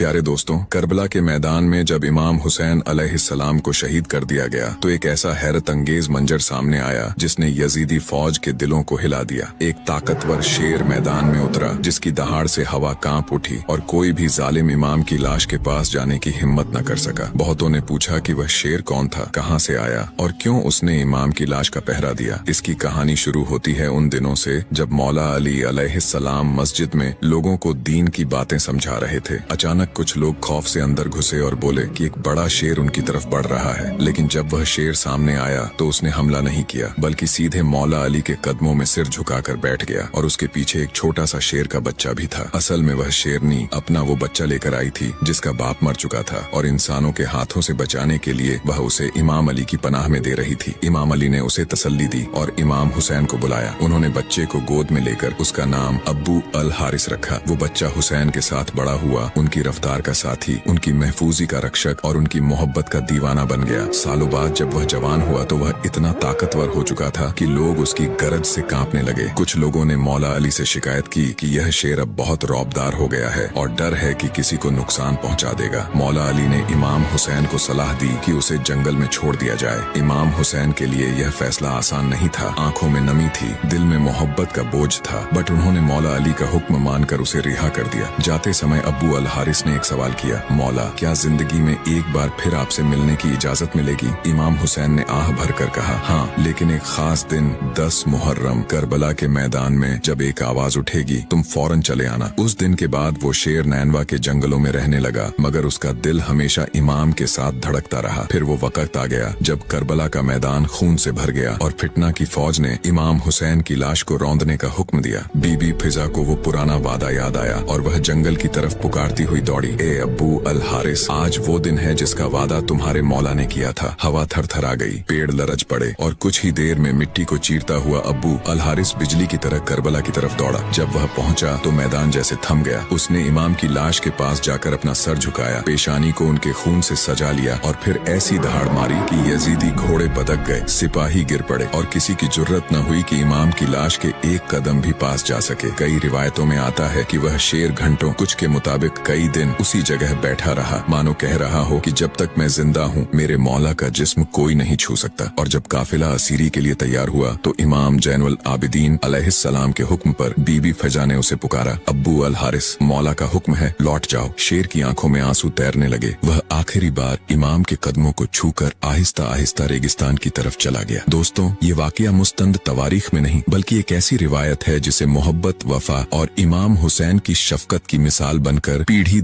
प्यारे दोस्तों, करबला के मैदान में जब इमाम हुसैन अलैहिस्सलाम को शहीद कर दिया गया तो एक ऐसा हैरत अंगेज मंजर सामने आया जिसने यजीदी फौज के दिलों को हिला दिया। एक ताकतवर शेर मैदान में उतरा जिसकी दहाड़ से हवा कांप उठी और कोई भी जालिम इमाम की लाश के पास जाने की हिम्मत न कर सका। बहुतों ने पूछा कि वह शेर कौन था, कहां से आया और क्यों उसने इमाम की लाश का पहरा दिया। इसकी कहानी शुरू होती है उन दिनों से जब मौला अली अलैहिस्सलाम मस्जिद में लोगों को दीन की बातें समझा रहे थे। अचानक कुछ लोग खौफ से अंदर घुसे और बोले कि एक बड़ा शेर उनकी तरफ बढ़ रहा है। लेकिन जब वह शेर सामने आया तो उसने हमला नहीं किया, बल्कि सीधे मौला अली के कदमों में सिर झुकाकर बैठ गया और उसके पीछे एक छोटा सा शेर का बच्चा भी था। असल में वह शेरनी अपना वो बच्चा लेकर आई थी जिसका बाप मर चुका था और इंसानों के हाथों से बचाने के लिए वह उसे इमाम अली की पनाह में दे रही थी। इमाम अली ने उसे तसल्ली दी और इमाम हुसैन को बुलाया। उन्होंने बच्चे को गोद में लेकर उसका नाम अब्बू अल हारिस रखा। वो बच्चा हुसैन के साथ बड़ा हुआ, उनकी रफ्तार का साथी, उनकी महफूजी का रक्षक और उनकी मोहब्बत का दीवाना बन गया। सालों बाद जब वह जवान हुआ तो वह इतना ताकतवर हो चुका था कि लोग उसकी गरज से कांपने लगे। कुछ लोगों ने मौला अली से शिकायत की कि यह शेर अब बहुत रौबदार हो गया है और डर है कि किसी को नुकसान पहुंचा देगा। मौला अली ने इमाम हुसैन को सलाह दी कि उसे जंगल में छोड़ दिया जाए। इमाम हुसैन के लिए यह फैसला आसान नहीं था। आंखों में नमी थी, दिल में मोहब्बत का बोझ था, बट उन्होंने मौला अली का हुक्म मानकर उसे रिहा कर दिया। जाते समय अब्बू अल हारिस ने एक सवाल किया, मौला क्या जिंदगी में एक बार फिर आपसे मिलने की इजाजत मिलेगी? इमाम हुसैन ने आह भरकर कहा, हाँ, लेकिन एक खास दिन 10 मुहर्रम करबला के मैदान में जब एक आवाज उठेगी तुम फौरन चले आना। उस दिन के बाद वो शेर नैनवा के जंगलों में रहने लगा, मगर उसका दिल हमेशा इमाम के साथ धड़कता रहा। फिर वो वक्त आ गया जब करबला का मैदान खून से भर गया और फितना की फौज ने इमाम हुसैन की लाश को रौंदने का हुक्म दिया। बीबी फिजा को वो पुराना वादा याद आया और वह जंगल की तरफ पुकारती हुई दौड़ी, ए अब्बू अल हारिस, आज वो दिन है जिसका वादा तुम्हारे मौला ने किया था। हवा थरथरा गई, पेड़ लरज पड़े और कुछ ही देर में मिट्टी को चीरता हुआ अब्बू अल हारिस बिजली की तरह करबला की तरफ दौड़ा। जब वह पहुंचा तो मैदान जैसे थम गया। उसने इमाम की लाश के पास जाकर अपना सर झुकाया, पेशानी को उनके खून से सजा लिया और फिर ऐसी दहाड़ मारी कि यजीदी घोड़े बदक गए, सिपाही गिर पड़े और किसी की जुर्रत न हुई कि इमाम की लाश के एक कदम भी पास जा सके। कई रिवायतों में आता है कि वह शेर घंटों, कुछ के मुताबिक कई दिन उसी जगह बैठा रहा, मानो कह रहा हो कि जब तक मैं जिंदा हूँ मेरे मौला का जिस्म कोई नहीं छू सकता। और जब काफिला असीरी के लिए तैयार हुआ तो इमाम जैनुल आबिदीन अलैहिस्सलाम के हुक्म पर बीबी फजा ने उसे पुकारा, अब्बू अल हारिस, मौला का हुक्म है, लौट जाओ। शेर की आंखों में आंसू तैरने लगे। वह आखिरी बार इमाम के कदमों को छूकर आहिस्ता आहिस्ता रेगिस्तान की तरफ चला गया। दोस्तों, ये वाकया मुस्तंद तवारीख में नहीं बल्कि एक ऐसी रिवायत है जिसे मोहब्बत, वफा और इमाम हुसैन की शफकत की मिसाल बनकर पीढ़ी